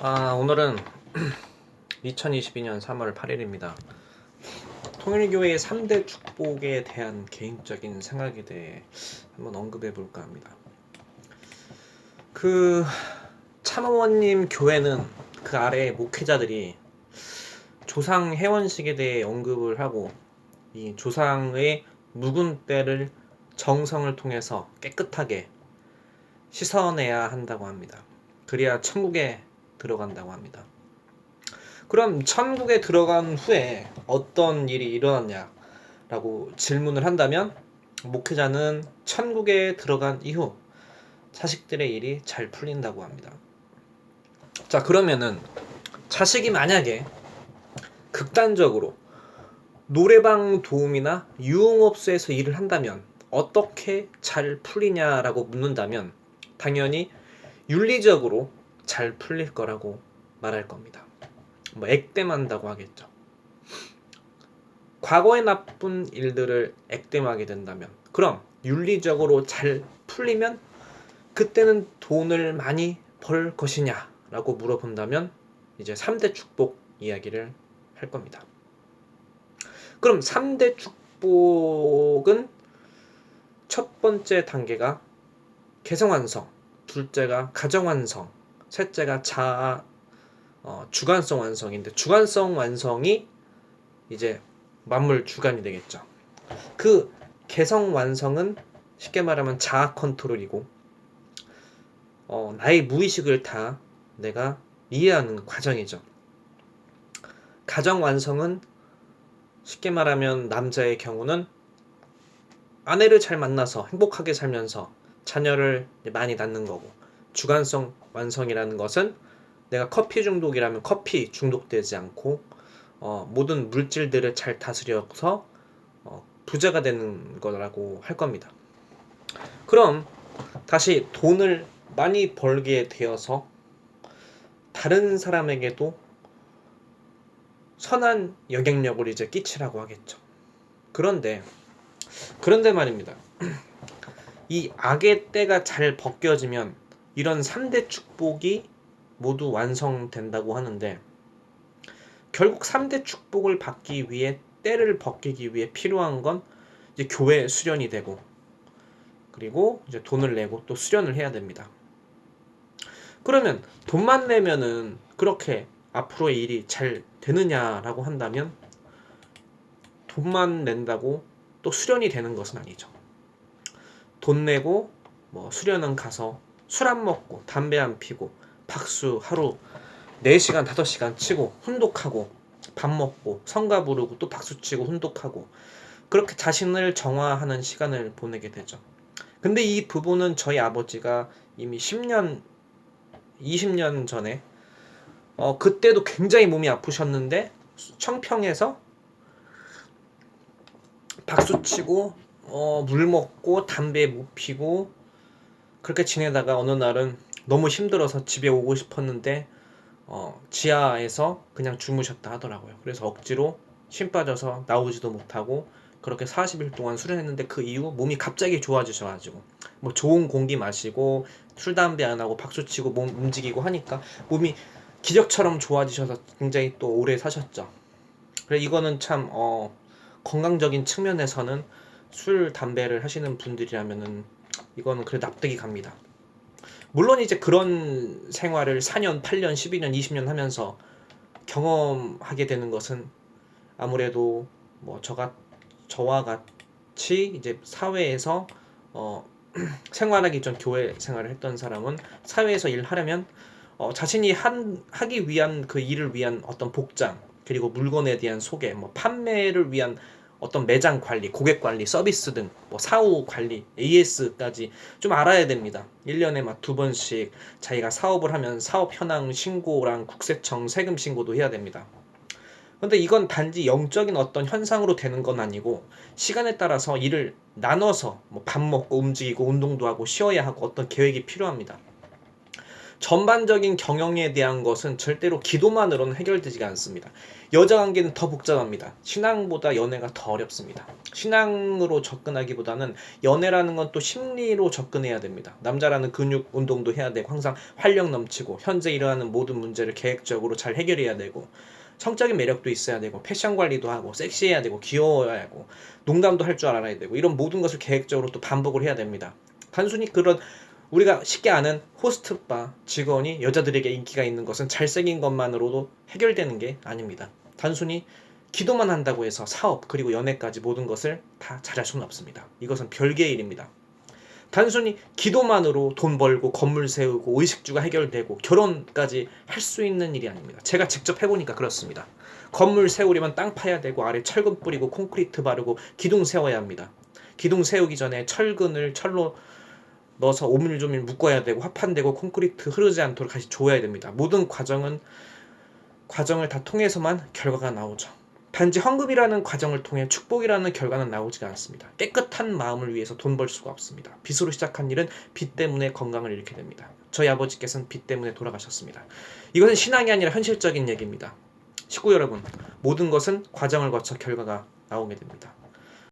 오늘은 2022년 3월 8일입니다. 통일교회의 3대 축복에 대한 개인적인 생각에 대해 한번 언급해 볼까 합니다. 참어원님 교회는 그 아래 목회자들이 조상 해원식에 대해 언급을 하고 이 조상의 묵은 때를 정성을 통해서 깨끗하게 씻어내야 한다고 합니다. 그래야 천국에 들어간다고 합니다. 그럼 천국에 들어간 후에 어떤 일이 일어났냐라고 질문을 한다면 목회자는 천국에 들어간 이후 자식들의 일이 잘 풀린다고 합니다. 자, 그러면은 자식이 만약에 극단적으로 노래방 도우미나 유흥업소에서 일을 한다면 어떻게 잘 풀리냐라고 묻는다면 당연히 윤리적으로 잘 풀릴 거라고 말할 겁니다. 액땜한다고 하겠죠. 과거의 나쁜 일들을 액땜하게 된다면, 그럼 윤리적으로 잘 풀리면 그때는 돈을 많이 벌 것이냐 라고 물어본다면 이제 3대 축복 이야기를 할 겁니다. 그럼 3대 축복은 첫 번째 단계가 개성완성, 둘째가 가정완성, 셋째가 주관성 완성인데, 주관성 완성이 이제 만물 주관이 되겠죠. 그 개성 완성은 쉽게 말하면 자아 컨트롤이고, 나의 무의식을 다 내가 이해하는 과정이죠. 가정 완성은 쉽게 말하면 남자의 경우는 아내를 잘 만나서 행복하게 살면서 자녀를 많이 낳는 거고, 주관성 완성이라는 것은 내가 커피 중독이라면 커피 중독되지 않고 모든 물질들을 잘 다스려서 부자가 되는 거라고 할 겁니다. 그럼 다시 돈을 많이 벌게 되어서 다른 사람에게도 선한 영향력을 이제 끼치라고 하겠죠. 그런데 말입니다. 이 악의 때가 잘 벗겨지면 이런 3대 축복이 모두 완성된다고 하는데, 결국 3대 축복을 받기 위해 때를 벗기기 위해 필요한 건 이제 교회 수련이 되고, 그리고 이제 돈을 내고 또 수련을 해야 됩니다. 그러면 돈만 내면은 그렇게 앞으로의 일이 잘 되느냐라고 한다면 돈만 낸다고 또 수련이 되는 것은 아니죠. 돈 내고 수련은 가서 술 안 먹고 담배 안 피고 박수 하루 4시간 5시간 치고 훈독하고 밥 먹고 성가 부르고 또 박수 치고 훈독하고 그렇게 자신을 정화하는 시간을 보내게 되죠. 근데 이 부분은 저희 아버지가 이미 10년 20년 전에 그때도 굉장히 몸이 아프셨는데 청평에서 박수 치고 물 먹고 담배 못 피고 그렇게 지내다가 어느 날은 너무 힘들어서 집에 오고 싶었는데 지하에서 그냥 주무셨다 하더라고요. 그래서 억지로 심 빠져서 나오지도 못하고 그렇게 40일 동안 수련했는데 그 이후 몸이 갑자기 좋아지셔가지고 좋은 공기 마시고 술 담배 안 하고 박수 치고 몸 움직이고 하니까 몸이 기적처럼 좋아지셔서 굉장히 또 오래 사셨죠. 그래 이거는 참 건강적인 측면에서는 술 담배를 하시는 분들이라면은 이거는 그래 납득이 갑니다. 물론 이제 그런 생활을 4년, 8년, 12년, 20년 하면서 경험하게 되는 것은 아무래도 저와 같이 이제 사회에서 생활하기 전 교회 생활을 했던 사람은 사회에서 일하려면 자신이 하기 위한 그 일을 위한 어떤 복장, 그리고 물건에 대한 소개, 판매를 위한 어떤 매장 관리, 고객 관리, 서비스 등 사후 관리, AS까지 좀 알아야 됩니다. 1년에 2번씩 자기가 사업을 하면 사업 현황 신고랑 국세청 세금 신고도 해야 됩니다. 근데 이건 단지 영적인 어떤 현상으로 되는 건 아니고 시간에 따라서 일을 나눠서 밥 먹고 움직이고 운동도 하고 쉬어야 하고 어떤 계획이 필요합니다. 전반적인 경영에 대한 것은 절대로 기도만으로는 해결되지가 않습니다. 여자 관계는 더 복잡합니다. 신앙보다 연애가 더 어렵습니다. 신앙으로 접근하기보다는 연애라는 건 또 심리로 접근해야 됩니다. 남자라는 근육 운동도 해야 되고 항상 활력 넘치고 현재 일어나는 모든 문제를 계획적으로 잘 해결해야 되고 성적인 매력도 있어야 되고 패션 관리도 하고 섹시해야 되고 귀여워야 하고 농담도 할 줄 알아야 되고 이런 모든 것을 계획적으로 또 반복을 해야 됩니다. 단순히 그런 우리가 쉽게 아는 호스트바 직원이 여자들에게 인기가 있는 것은 잘생긴 것만으로도 해결되는 게 아닙니다. 단순히 기도만 한다고 해서 사업 그리고 연애까지 모든 것을 다 잘할 수는 없습니다. 이것은 별개의 일입니다. 단순히 기도만으로 돈 벌고 건물 세우고 의식주가 해결되고 결혼까지 할 수 있는 일이 아닙니다. 제가 직접 해보니까 그렇습니다. 건물 세우려면 땅 파야 되고 아래 철근 뿌리고 콘크리트 바르고 기둥 세워야 합니다. 기둥 세우기 전에 철근을 철로 넣어서 오밀조밀 묶어야 되고 합판되고 콘크리트 흐르지 않도록 다시 조여야 됩니다. 모든 과정을 다 통해서만 결과가 나오죠. 단지 헌금이라는 과정을 통해 축복이라는 결과는 나오지가 않습니다. 깨끗한 마음을 위해서 돈 벌 수가 없습니다. 빚으로 시작한 일은 빚 때문에 건강을 잃게 됩니다. 저희 아버지께서는 빚 때문에 돌아가셨습니다. 이것은 신앙이 아니라 현실적인 얘기입니다. 식구 여러분, 모든 것은 과정을 거쳐 결과가 나오게 됩니다.